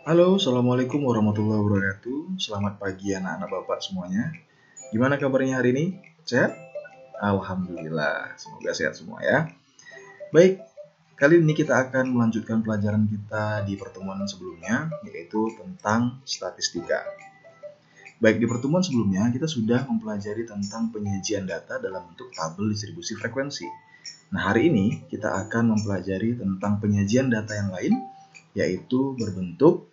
Halo, Assalamualaikum warahmatullahi wabarakatuh. Selamat pagi anak-anak Bapak semuanya. Gimana kabarnya hari ini? Sehat? Alhamdulillah, semoga sehat semua ya. Baik, kali ini kita akan melanjutkan pelajaran kita di pertemuan sebelumnya, yaitu tentang statistika. Baik, di pertemuan sebelumnya kita sudah mempelajari tentang penyajian data dalam bentuk tabel distribusi frekuensi. Nah, hari ini kita akan mempelajari tentang penyajian data yang lain, yaitu berbentuk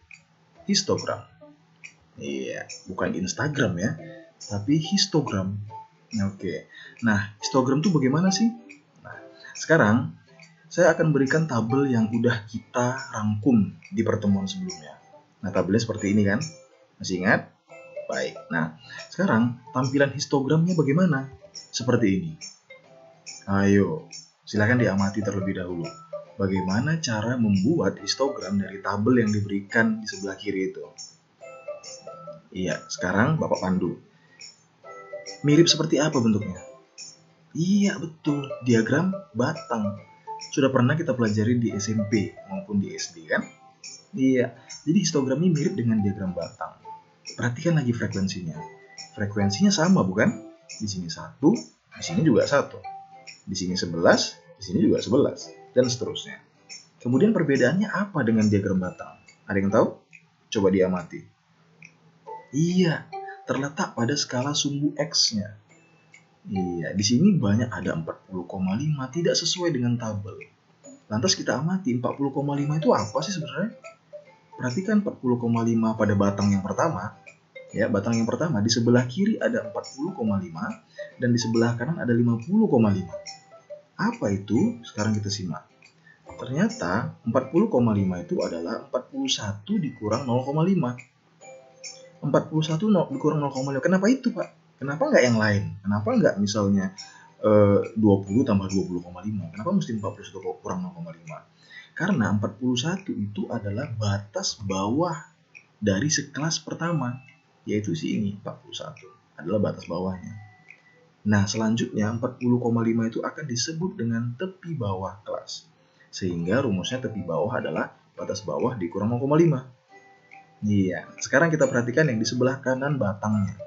histogram. Iya, bukan Instagram ya, tapi histogram. Oke. Nah, histogram itu bagaimana sih? Nah, sekarang saya akan berikan tabel yang udah kita rangkum di pertemuan sebelumnya. Nah, tabelnya seperti ini kan? Masih ingat? Baik. Nah, sekarang tampilan histogramnya bagaimana? Seperti ini. Ayo, silakan diamati terlebih dahulu. Bagaimana cara membuat histogram dari tabel yang diberikan di sebelah kiri itu? Iya, sekarang Bapak pandu. Mirip seperti apa bentuknya? Iya, betul. Diagram batang. Sudah pernah kita pelajari di SMP maupun di SD kan? Iya. Jadi histogram ini mirip dengan diagram batang. Perhatikan lagi frekuensinya. Frekuensinya sama bukan? Di sini 1, di sini juga 1. Di sini 11, di sini juga 11, dan seterusnya. Kemudian perbedaannya apa dengan diagram batang? Ada yang tahu? Coba diamati. Iya, terletak pada skala sumbu X-nya. Iya, di sini banyak ada 40,5 tidak sesuai dengan tabel. Lantas kita amati 40,5 itu apa sih sebenarnya? Perhatikan 40,5 pada batang yang pertama. Ya, batang yang pertama di sebelah kiri ada 40,5 dan di sebelah kanan ada 50,5. Apa itu? Sekarang kita simak. Ternyata 40,5 itu adalah 41 dikurang 0,5. 41 dikurang 0,5. Kenapa itu, Pak? Kenapa nggak yang lain? Kenapa nggak misalnya 20 tambah 20,5? Kenapa mesti 41 kurang 0,5? Karena 41 itu adalah batas bawah dari sekelas pertama, yaitu si ini, 41 adalah batas bawahnya. Nah, selanjutnya 40,5 itu akan disebut dengan tepi bawah kelas. Sehingga rumusnya tepi bawah adalah batas bawah dikurang 0,5. Iya, sekarang kita perhatikan yang di sebelah kanan batangnya,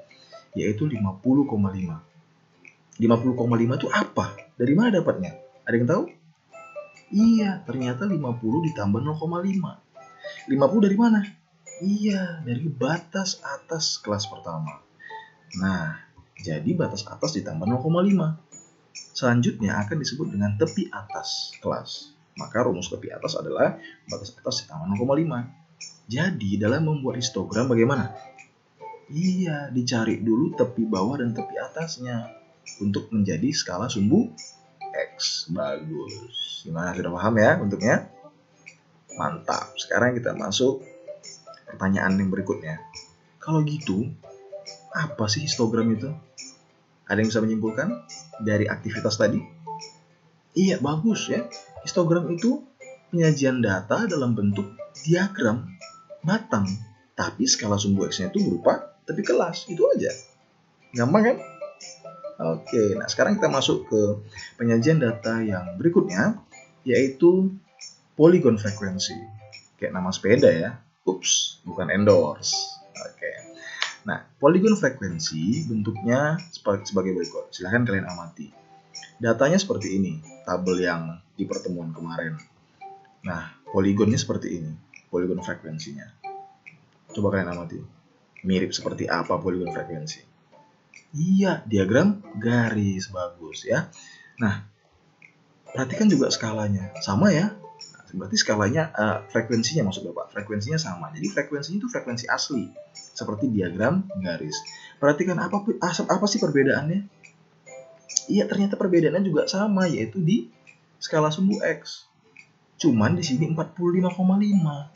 yaitu 50,5. 50,5 itu apa? Dari mana dapatnya? Ada yang tahu? Iya, ternyata 50 ditambah 0,5. 50 dari mana? Iya, dari batas atas kelas pertama. Nah, jadi batas atas ditambah 0,5. Selanjutnya akan disebut dengan tepi atas kelas. Maka rumus tepi atas adalah batas atas ditambah 0,5. Jadi, dalam membuat histogram bagaimana? Iya, dicari dulu tepi bawah dan tepi atasnya untuk menjadi skala sumbu X. Bagus. Gimana, sudah paham ya bentuknya? Mantap. Sekarang kita masuk pertanyaan yang berikutnya. Kalau gitu, apa sih histogram itu? Ada yang bisa menyimpulkan dari aktivitas tadi? Iya, bagus ya. Histogram itu penyajian data dalam bentuk diagram batang, tapi skala sumbu X-nya itu berupa tepi kelas. Itu aja. Gampang kan? Oke, nah sekarang kita masuk ke penyajian data yang berikutnya, yaitu polygon frekuensi. Kayak nama sepeda ya. Ups, bukan endorse. Oke. Nah, polygon frekuensi bentuknya sebagai berikut. Silahkan kalian amati. Datanya seperti ini, tabel yang di pertemuan kemarin. Nah, poligonnya seperti ini, poligon frekuensinya. Coba kalian amati. Mirip seperti apa poligon frekuensi? Iya, diagram garis. Bagus ya. Nah, perhatikan juga skalanya. Sama ya. Berarti skalanya, frekuensinya maksud Bapak. Frekuensinya sama. Jadi frekuensinya itu frekuensi asli. Seperti diagram garis. Perhatikan apa sih perbedaannya? Iya, ternyata perbedaannya juga sama, yaitu di skala sumbu X. Cuman di sini 45,5.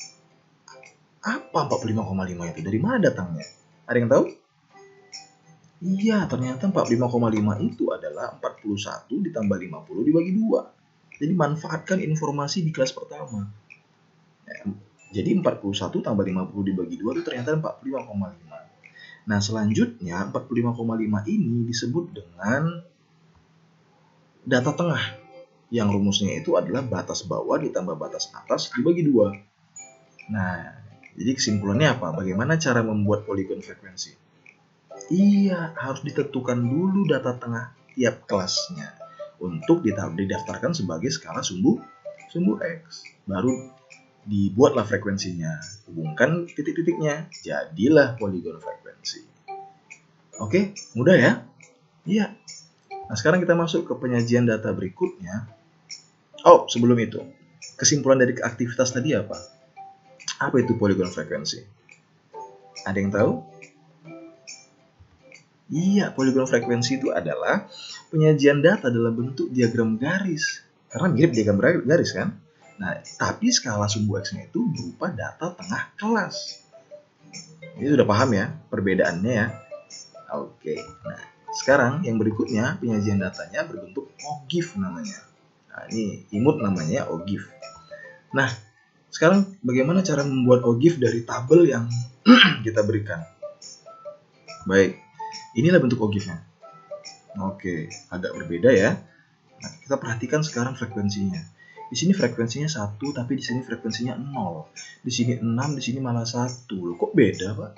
Apa 45,5 itu? Dari mana datangnya? Ada yang tahu? Iya, ternyata 45,5 itu adalah 41 ditambah 50 dibagi 2. Jadi manfaatkan informasi di kelas pertama. Jadi 41 tambah 50 dibagi 2 itu ternyata 45,5. Nah, selanjutnya 45,5 ini disebut dengan data tengah. Yang rumusnya itu adalah batas bawah ditambah batas atas dibagi 2. Nah, Jadi kesimpulannya apa? Bagaimana cara membuat poligon frekuensi? Iya, harus ditentukan dulu data tengah tiap kelasnya untuk didaftarkan sebagai skala sumbu X. Baru dibuatlah frekuensinya, hubungkan titik-titiknya, jadilah poligon frekuensi. Oke, mudah ya? Iya. Nah, sekarang kita masuk ke penyajian data berikutnya. Oh, sebelum itu, kesimpulan dari aktivitas tadi apa? Apa itu poligon frekuensi? Ada yang tahu? Iya, poligon frekuensi itu adalah penyajian data dalam bentuk diagram garis. Karena mirip diagram garis kan? Nah, tapi skala sumbu X-nya itu berupa data tengah kelas. Ini sudah paham ya perbedaannya ya? Oke, nah sekarang yang berikutnya penyajian datanya berbentuk OGIF namanya. Nah, ini imut namanya OGIF. Nah, sekarang bagaimana cara membuat OGIF dari tabel yang kita berikan? Baik, inilah bentuk OGIF-nya. Oke, agak berbeda ya. Nah, kita perhatikan sekarang frekuensinya. Di sini frekuensinya 1, tapi di sini frekuensinya 0. Di sini 6, di sini malah 1. Loh, kok beda, Pak?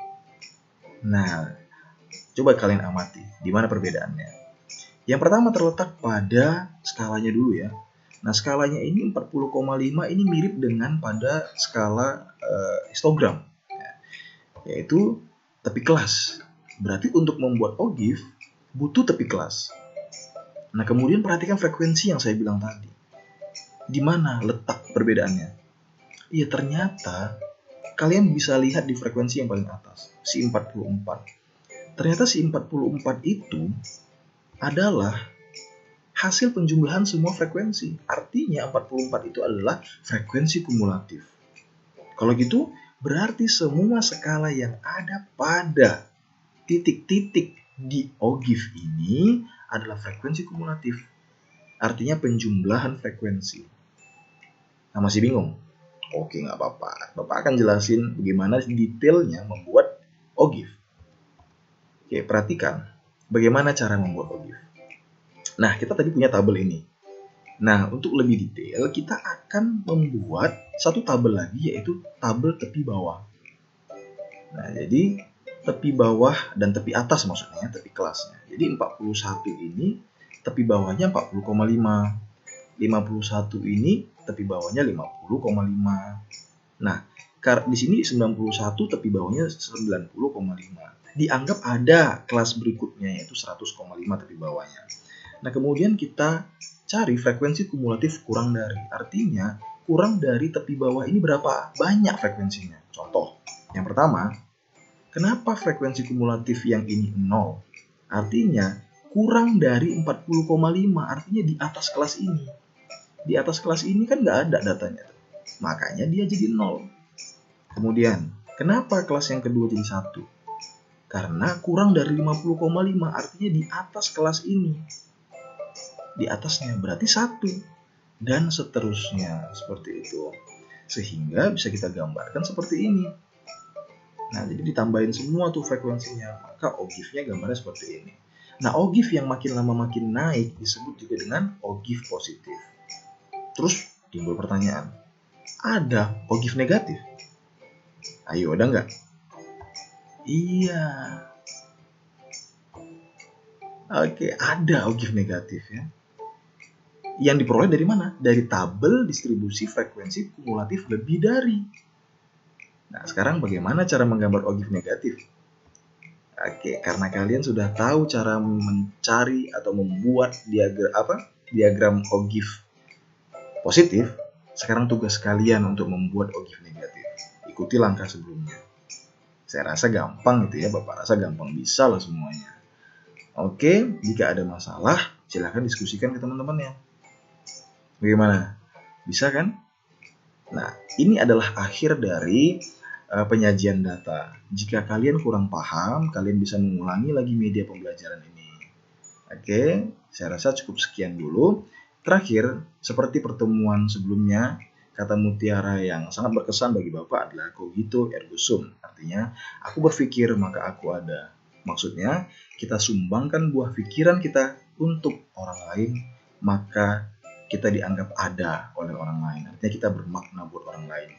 Nah, coba kalian amati, di mana perbedaannya. Yang pertama terletak pada skalanya dulu ya. Nah, skalanya ini 40,5 ini mirip dengan pada skala histogram, yaitu tepi kelas. Berarti untuk membuat OGIF butuh tepi kelas. Nah, kemudian perhatikan frekuensi yang saya bilang tadi. Di mana letak perbedaannya? Iya, ternyata kalian bisa lihat di frekuensi yang paling atas, si 44. Ternyata si 44 itu adalah hasil penjumlahan semua frekuensi. Artinya 44 itu adalah frekuensi kumulatif. Kalau gitu, berarti semua skala yang ada pada titik-titik di OGIF ini adalah frekuensi kumulatif. Artinya penjumlahan frekuensi. Nah, masih bingung? Oke, nggak apa-apa. Bapak akan jelasin bagaimana detailnya membuat OGIF. Oke, perhatikan bagaimana cara membuat OGIF. Nah, kita tadi punya tabel ini. Nah, untuk lebih detail, kita akan membuat satu tabel lagi, yaitu tabel tepi bawah. Nah, jadi tepi bawah dan tepi atas maksudnya, tepi kelasnya. Jadi 41 ini tepi bawahnya 40,5. 51 ini tepi bawahnya 50,5. Nah, di sini 91 tepi bawahnya 90,5. Dianggap ada kelas berikutnya yaitu 100,5 tepi bawahnya. Nah, kemudian kita cari frekuensi kumulatif kurang dari. Artinya, kurang dari tepi bawah ini berapa banyak frekuensinya. Contoh, yang pertama, kenapa frekuensi kumulatif yang ini 0? Artinya, kurang dari 40,5, artinya di atas kelas ini. Di atas kelas ini kan nggak ada datanya. Makanya dia jadi 0. Kemudian, kenapa kelas yang kedua jadi 1? Karena kurang dari 50,5, artinya di atas kelas ini. Di atasnya berarti 1. Dan seterusnya, seperti itu. Sehingga bisa kita gambarkan seperti ini. Nah, jadi ditambahin semua tuh frekuensinya. Maka OGIF-nya gambarnya seperti ini. Nah, OGIF yang makin lama makin naik disebut juga dengan OGIF positif. Terus timbul pertanyaan, ada OGIF negatif? Ayo, ada nggak? Iya. Oke, ada OGIF negatif ya. Yang diperoleh dari mana? Dari tabel distribusi frekuensi kumulatif lebih dari. Nah, sekarang bagaimana cara menggambar OGIF negatif? Oke, karena kalian sudah tahu cara mencari atau membuat diagram OGIF positif, sekarang tugas kalian untuk membuat OGIF negatif. Ikuti langkah sebelumnya. Saya rasa gampang itu ya, Bapak rasa gampang, bisa lah semuanya. Oke, jika ada masalah, silahkan diskusikan ke teman-temannya. Bagaimana? Bisa kan? Nah, ini adalah akhir dari penyajian data. Jika kalian kurang paham, kalian bisa mengulangi lagi media pembelajaran ini. Oke, saya rasa cukup sekian dulu. Terakhir, seperti pertemuan sebelumnya, kata mutiara yang sangat berkesan bagi Bapak adalah cogito ergo sum. Artinya, aku berpikir maka aku ada. Maksudnya, kita sumbangkan buah pikiran kita untuk orang lain, maka kita dianggap ada oleh orang lain. Artinya kita bermakna buat orang lain.